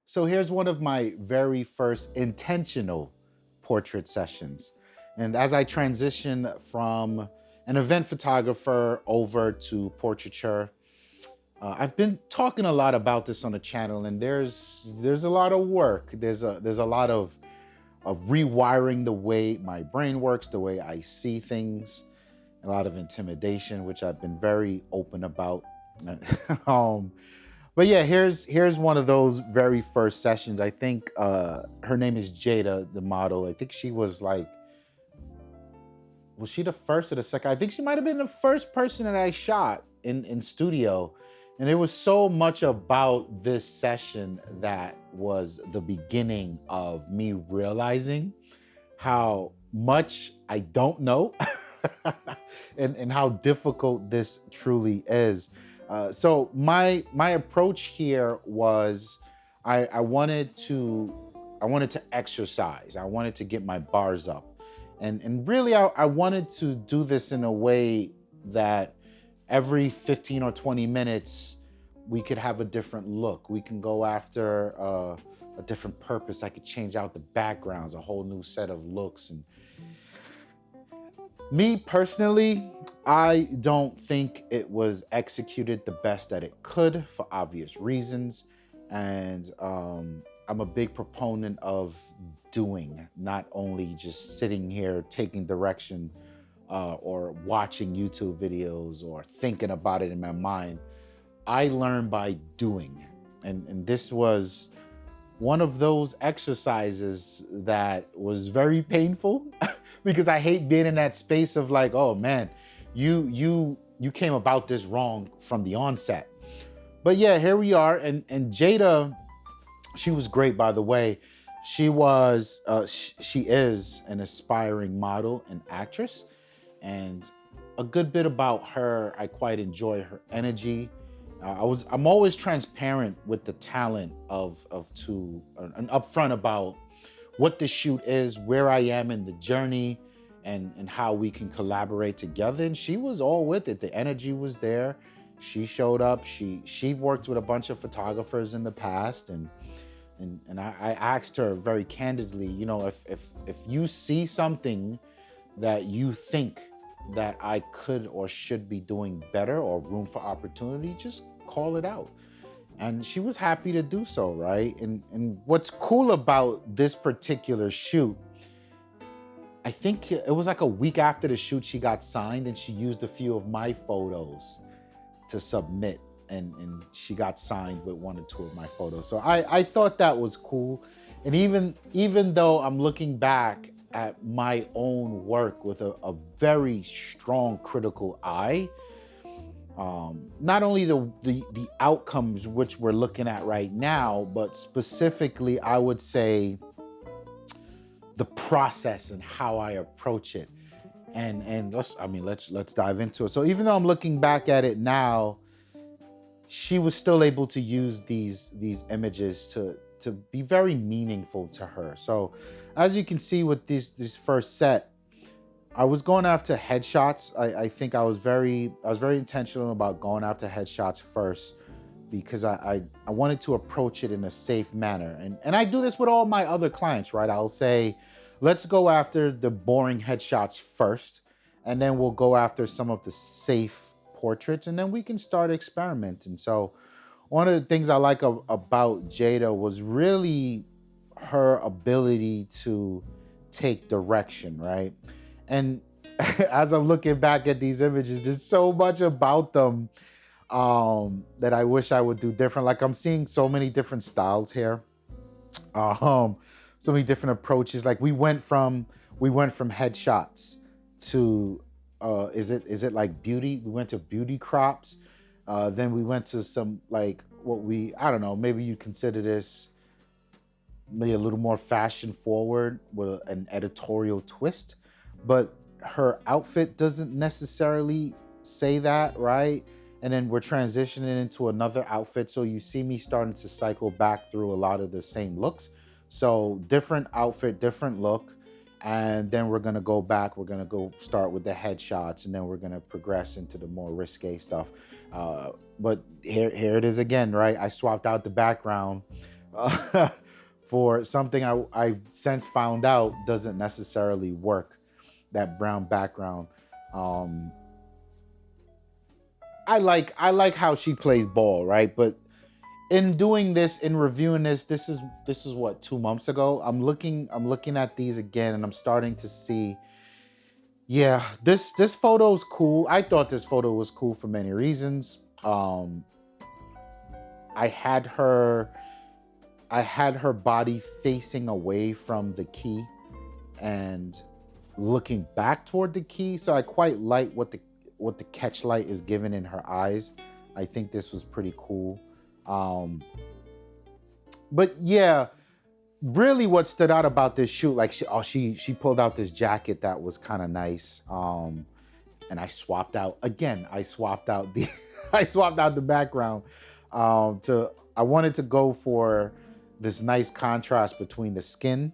So here's one of my very first intentional portrait sessions. And as I transition from an event photographer over to portraiture, I've been talking a lot about this on the channel, and there's a lot of work. There's a lot of rewiring the way my brain works, the way I see things, a lot of intimidation, which I've been very open about. um, but yeah, here's one of those very first sessions. I think her name is Jada, the model. I think she was she the first or the second? I think she might have been the first person that I shot in studio. And it was so much about this session that was the beginning of me realizing how much I don't know and how difficult this truly is. So my approach here was I wanted to exercise. I wanted to get my bars up. And really I wanted to do this in a way that every 15 or 20 minutes we could have a different look. We can go after a different purpose. I could change out the backgrounds, a whole new set of looks. And me personally, I don't think it was executed the best that it could for obvious reasons. And I'm a big proponent of doing, not only just sitting here taking direction or watching YouTube videos or thinking about it in my mind. I learn by doing. And this was one of those exercises that was very painful because I hate being in that space of like, oh man, you came about this wrong from the onset. But yeah, here we are. And Jada, she was great, by the way. She is an aspiring model and actress. And a good bit about her, I quite enjoy her energy. I'm always transparent with the talent of to and upfront about what the shoot is, where I am in the journey, and how we can collaborate together. And she was all with it. The energy was there. She showed up. She worked with a bunch of photographers in the past, and I asked her very candidly, you know, if you see something that you think that I could or should be doing better or room for opportunity, just call it out. And she was happy to do so, right? And what's cool about this particular shoot, I think it was like a week after the shoot she got signed and she used a few of my photos to submit, and she got signed with one or two of my photos. So I thought that was cool. And even though I'm looking back at my own work with a very strong critical eye, not only the outcomes which we're looking at right now, but specifically I would say the process and how I approach it. And let's dive into it. So even though I'm looking back at it now, she was still able to use these images to be very meaningful to her. So as you can see with this first set, I was going after headshots. I think I was very intentional about going after headshots first because I wanted to approach it in a safe manner. And I do this with all my other clients, right? I'll say, let's go after the boring headshots first, and then we'll go after some of the safe portraits, and then we can start experimenting. So one of the things I like about Jada was really her ability to take direction, right? And as I'm looking back at these images, there's so much about them that I wish I would do different. Like I'm seeing so many different styles here, so many different approaches. Like we went from headshots to is it like beauty? We went to beauty crops. Then we went to some like I don't know, maybe you consider this maybe a little more fashion forward with an editorial twist, but her outfit doesn't necessarily say that, right? And then we're transitioning into another outfit. So you see me starting to cycle back through a lot of the same looks. So different outfit, different look. And then we're gonna go back, we're gonna go start with the headshots, and then we're gonna progress into the more risque stuff. But here it is again, right? I swapped out the background for something I've since found out doesn't necessarily work, that brown background. Um, I like how she plays ball, right? But in doing this, in reviewing this, this is what, 2 months ago. I'm looking at these again, and I'm starting to see, yeah, this photo's cool. I thought this photo was cool for many reasons. I had her I had her body facing away from the key and looking back toward the key. So I quite like what the catch light is given in her eyes. I think this was pretty cool. Um, but yeah, really what stood out about this shoot, like she pulled out this jacket that was kind of nice. And I swapped out the I swapped out the background. To I wanted to go for this nice contrast between the skin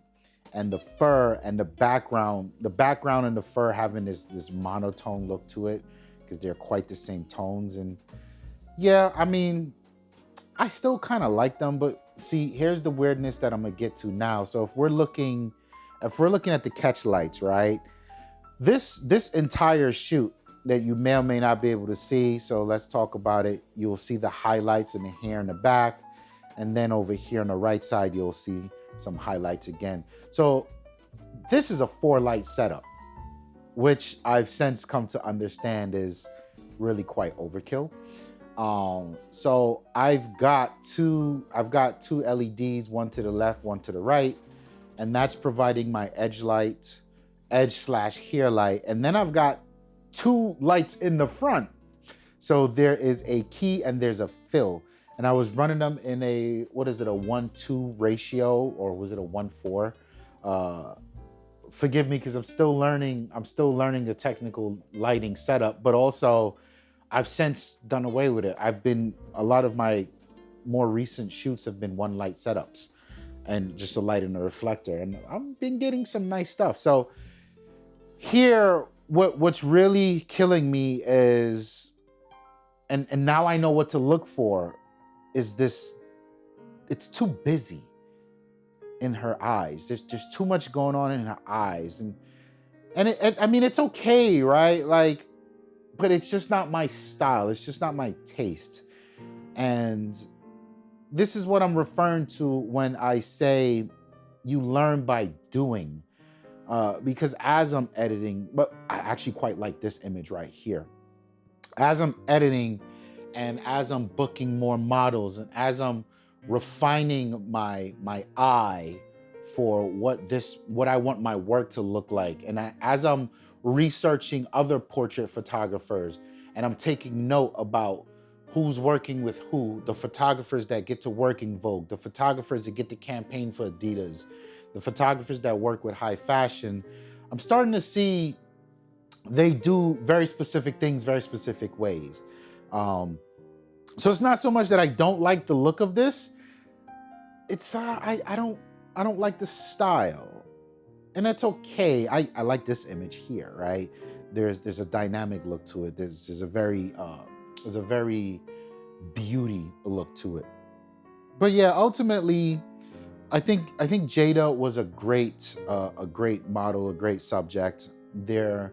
and the fur and the background and the fur having this monotone look to it, because they're quite the same tones. And yeah, I mean, I still kind of like them, but see, here's the weirdness that I'm gonna get to now. So if we're looking at the catch lights, right? This entire shoot that you may or may not be able to see, so let's talk about it. You'll see the highlights in the hair in the back, and then over here on the right side, you'll see some highlights again. So this is a 4-light setup, which I've since come to understand is really quite overkill. So I've got two LEDs, one to the left, one to the right, and that's providing my edge/hair light. And then I've got 2 lights in the front. So there is a key and there's a fill. And I was running them in a 1:2 ratio, or was it a 1:4? Forgive me, because I'm still learning the technical lighting setup, but also I've since done away with it. A lot of my more recent shoots have been 1 light setups and just a light and a reflector. And I've been getting some nice stuff. So here, what's really killing me is, and now I know what to look for, is this, it's too busy in her eyes. There's too much going on in her eyes. And I mean, it's okay, right? Like, but it's just not my style. It's just not my taste. And this is what I'm referring to when I say you learn by doing. Because as I'm editing, but I actually quite like this image right here. As I'm editing and as I'm booking more models and as I'm refining my eye for what I want my work to look like, and as I'm researching other portrait photographers, and I'm taking note about who's working with who, the photographers that get to work in Vogue, the photographers that get to campaign for Adidas, the photographers that work with high fashion, I'm starting to see they do very specific things, very specific ways. So it's not so much that I don't like the look of this. It's I don't like the style, and that's okay. I like this image here, right? There's a dynamic look to it. There's a very beauty look to it. But yeah, ultimately, I think Jada was a great model, a great subject. There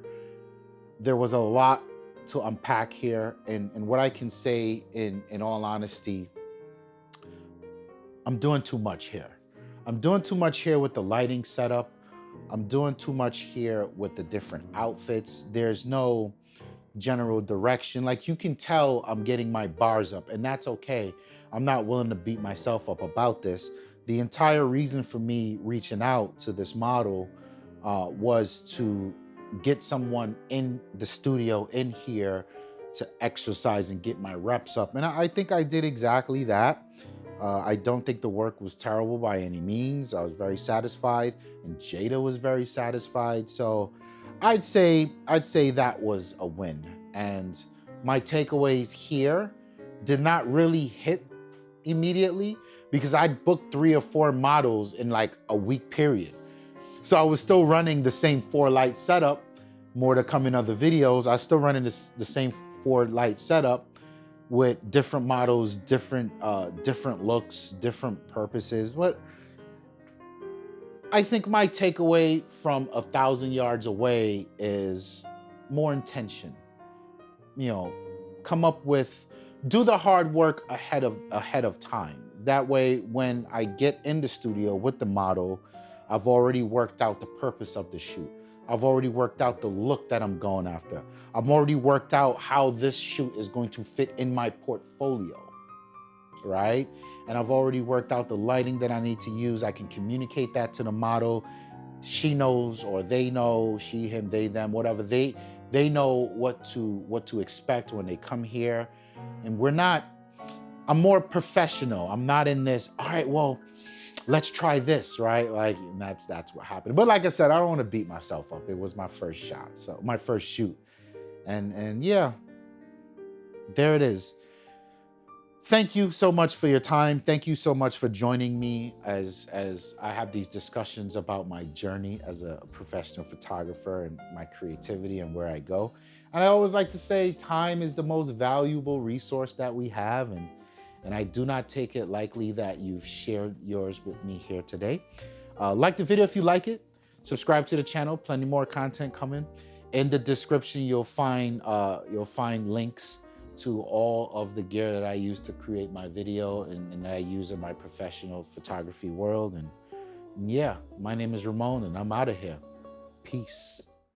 was a lot to unpack here, and what I can say in all honesty, I'm doing too much here. I'm doing too much here with the lighting setup. I'm doing too much here with the different outfits. There's no general direction. Like, you can tell I'm getting my bars up, and that's okay. I'm not willing to beat myself up about this. The entire reason for me reaching out to this model was to get someone in the studio in here to exercise and get my reps up. And I think I did exactly that. I don't think the work was terrible by any means. I was very satisfied, and Jada was very satisfied. So I'd say that was a win. And my takeaways here did not really hit immediately, because I booked 3 or 4 models in like a week period. So I was still running the same 4-light setup. More to come in other videos. I was still running the same 4-light setup. with different models, different looks, different purposes. But I think my takeaway from 1,000 yards away is more intention. You know, come up with, do the hard work ahead of time. That way, when I get in the studio with the model, I've already worked out the purpose of the shoot. I've already worked out the look that I'm going after. I've already worked out how this shoot is going to fit in my portfolio, right? And I've already worked out the lighting that I need to use. I can communicate that to the model. She knows, or they know, she, him, they, them, whatever. They know what to expect when they come here. And I'm more professional. I'm not in this, all right, well, let's try this, right? Like, and that's what happened. But like I said, I don't want to beat myself up. It was my first shot, so my first shoot. And yeah, there it is. Thank you so much for your time. Thank you so much for joining me as I have these discussions about my journey as a professional photographer and my creativity and where I go. And I always like to say time is the most valuable resource that we have, and I do not take it lightly that you've shared yours with me here today. Like the video if you like it. Subscribe to the channel. Plenty more content coming. In the description, you'll find links to all of the gear that I use to create my video and that I use in my professional photography world. And yeah, my name is Ramon, and I'm out of here. Peace.